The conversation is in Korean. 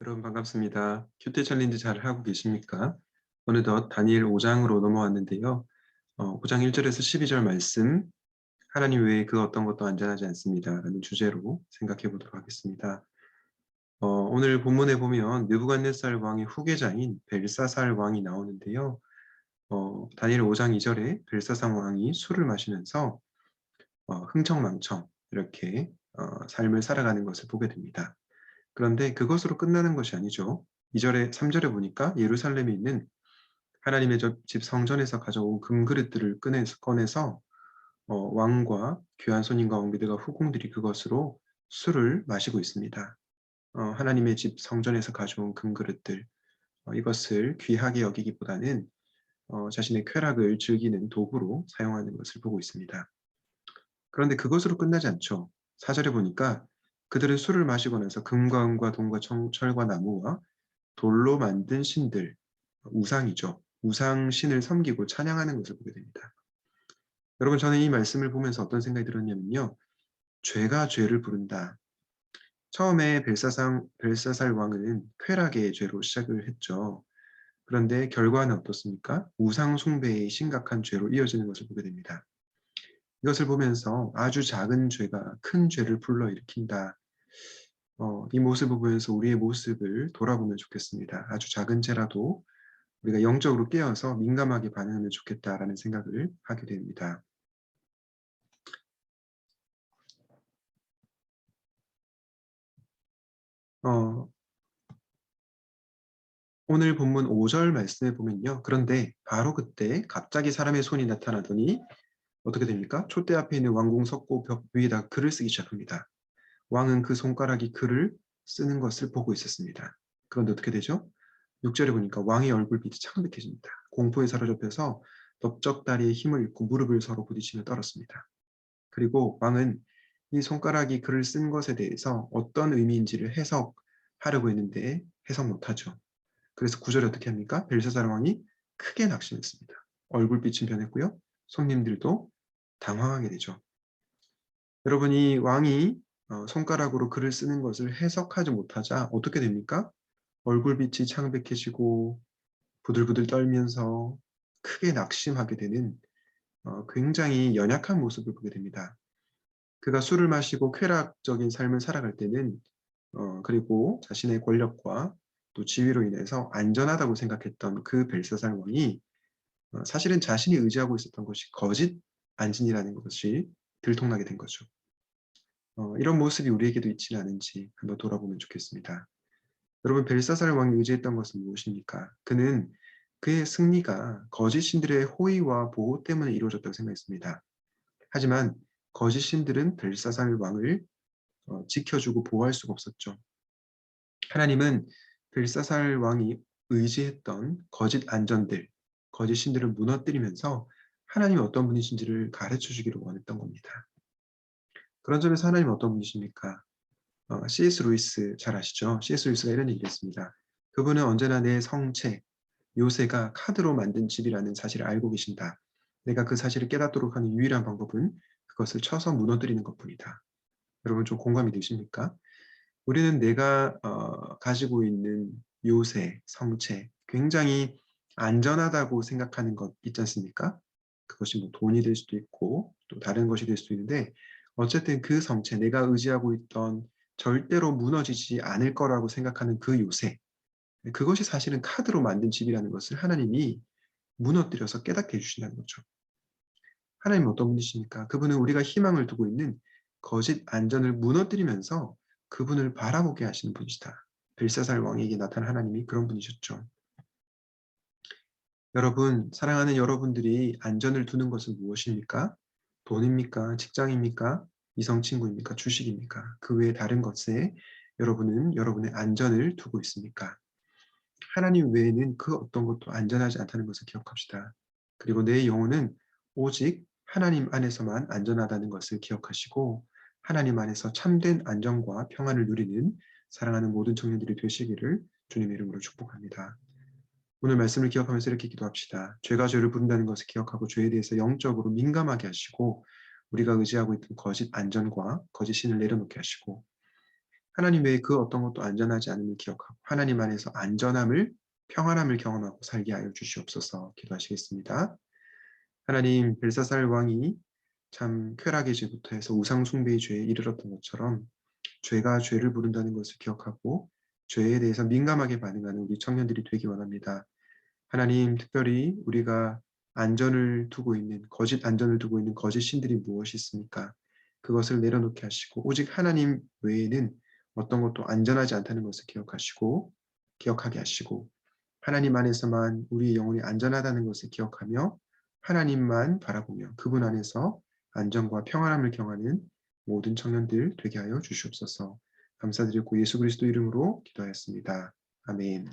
여러분 반갑습니다. 큐티 챌린지 잘 하고 계십니까? 어느덧 다니엘 5장으로 넘어왔는데요. 5장 1절에서 12절 말씀, 하나님 외에 그 어떤 것도 안전하지 않습니다. 라는 주제로 생각해 보도록 하겠습니다. 오늘 본문에 보면 느부갓네살 왕의 후계자인 벨사살 왕이 나오는데요. 다니엘 5장 2절에 벨사살 왕이 술을 마시면서 흥청망청 이렇게 삶을 살아가는 것을 보게 됩니다. 그런데 그것으로 끝나는 것이 아니죠. 2절에 3절에 보니까 예루살렘에 있는 하나님의 집 성전에서 가져온 금그릇들을 꺼내서 왕과 귀한 손님과 왕비들과 후궁들이 그것으로 술을 마시고 있습니다. 하나님의 집 성전에서 가져온 금그릇들, 이것을 귀하게 여기기보다는 자신의 쾌락을 즐기는 도구로 사용하는 것을 보고 있습니다. 그런데 그것으로 끝나지 않죠. 4절에 보니까 그들은 술을 마시고 나서 금과 은과 동과 철과 나무와 돌로 만든 신들, 우상이죠. 우상신을 섬기고 찬양하는 것을 보게 됩니다. 여러분, 저는 이 말씀을 보면서 어떤 생각이 들었냐면요. 죄가 죄를 부른다. 처음에 벨사살 왕은 쾌락의 죄로 시작을 했죠. 그런데 결과는 어떻습니까? 우상 숭배의 심각한 죄로 이어지는 것을 보게 됩니다. 이것을 보면서 아주 작은 죄가 큰 죄를 불러일으킨다. 이 모습을 보면서 우리의 모습을 돌아보면 좋겠습니다. 아주 작은 죄라도 우리가 영적으로 깨어서 민감하게 반응하면 좋겠다라는 생각을 하게 됩니다. 어, 오늘 본문 5절 말씀에 보면요. 그런데 바로 그때 갑자기 사람의 손이 나타나더니 어떻게 됩니까? 촛대 앞에 있는 왕궁 석고 벽 위에다 글을 쓰기 시작합니다. 왕은 그 손가락이 글을 쓰는 것을 보고 있었습니다. 그런데 어떻게 되죠? 6절에 보니까 왕의 얼굴빛이 창백해집니다. 공포에 사로잡혀서 넓적다리에 힘을 잃고 무릎을 서로 부딪히며 떨었습니다. 그리고 왕은 이 손가락이 글을 쓴 것에 대해서 어떤 의미인지를 해석하려고 했는데 해석 못하죠. 그래서 9절에 어떻게 합니까? 벨사살 왕이 크게 낙심했습니다. 얼굴빛은 변했고요. 손님들도 당황하게 되죠. 여러분, 이 왕이 손가락으로 글을 쓰는 것을 해석하지 못하자 어떻게 됩니까? 얼굴빛이 창백해지고 부들부들 떨면서 크게 낙심하게 되는 굉장히 연약한 모습을 보게 됩니다. 그가 술을 마시고 쾌락적인 삶을 살아갈 때는 그리고 자신의 권력과 또 지위로 인해서 안전하다고 생각했던 그 벨사살 왕이 사실은 자신이 의지하고 있었던 것이 거짓 안진이라는 것이 들통나게 된 거죠. 이런 모습이 우리에게도 있지는 않은지 한번 돌아보면 좋겠습니다. 여러분, 벨사살 왕이 의지했던 것은 무엇입니까? 그는 그의 승리가 거짓 신들의 호의와 보호 때문에 이루어졌다고 생각했습니다. 하지만 거짓 신들은 벨사살 왕을 지켜주고 보호할 수가 없었죠. 하나님은 벨사살 왕이 의지했던 거짓 안전들, 거짓 신들을 무너뜨리면서 하나님이 어떤 분이신지를 가르쳐 주기를 원했던 겁니다. 그런 점에서 하나님은 어떤 분이십니까? C.S. 루이스 잘 아시죠? C.S. 루이스가 이런 얘기를 했습니다. 그분은 언제나 내 성체, 요새가 카드로 만든 집이라는 사실을 알고 계신다. 내가 그 사실을 깨닫도록 하는 유일한 방법은 그것을 쳐서 무너뜨리는 것뿐이다. 여러분 좀 공감이 되십니까? 우리는 내가 가지고 있는 요새, 성체, 굉장히 안전하다고 생각하는 것 있지 않습니까? 그것이 뭐 돈이 될 수도 있고 또 다른 것이 될 수도 있는데 어쨌든 그 성체, 내가 의지하고 있던 절대로 무너지지 않을 거라고 생각하는 그 요새, 그것이 사실은 카드로 만든 집이라는 것을 하나님이 무너뜨려서 깨닫게 해주신다는 거죠. 하나님은 어떤 분이십니까? 그분은 우리가 희망을 두고 있는 거짓 안전을 무너뜨리면서 그분을 바라보게 하시는 분이시다. 벨사살 왕에게 나타난 하나님이 그런 분이셨죠. 여러분, 사랑하는 여러분들이 안전을 두는 것은 무엇입니까? 돈입니까? 직장입니까? 이성 친구입니까? 주식입니까? 그 외에 다른 것에 여러분은 여러분의 안전을 두고 있습니까? 하나님 외에는 그 어떤 것도 안전하지 않다는 것을 기억합시다. 그리고 내 영혼은 오직 하나님 안에서만 안전하다는 것을 기억하시고 하나님 안에서 참된 안정과 평안을 누리는 사랑하는 모든 청년들이 되시기를 주님의 이름으로 축복합니다. 오늘 말씀을 기억하면서 이렇게 기도합시다. 죄가 죄를 부른다는 것을 기억하고 죄에 대해서 영적으로 민감하게 하시고 우리가 의지하고 있던 거짓 안전과 거짓 신을 내려놓게 하시고 하나님 외에 그 어떤 것도 안전하지 않음을 기억하고 하나님 안에서 안전함을 평안함을 경험하고 살게 하여 주시옵소서. 기도하시겠습니다. 하나님, 벨사살 왕이 참 쾌락의 죄부터 해서 우상 숭배의 죄에 이르렀던 것처럼 죄가 죄를 부른다는 것을 기억하고 죄에 대해서 민감하게 반응하는 우리 청년들이 되기 원합니다. 하나님, 특별히 우리가 거짓 안전을 두고 있는 거짓 신들이 무엇이 있습니까? 그것을 내려놓게 하시고 오직 하나님 외에는 어떤 것도 안전하지 않다는 것을 기억하게 하시고 하나님 안에서만 우리의 영혼이 안전하다는 것을 기억하며 하나님만 바라보며 그분 안에서 안전과 평안함을 경하는 모든 청년들 되게 하여 주시옵소서. 감사드리고 예수 그리스도 이름으로 기도하였습니다. 아멘.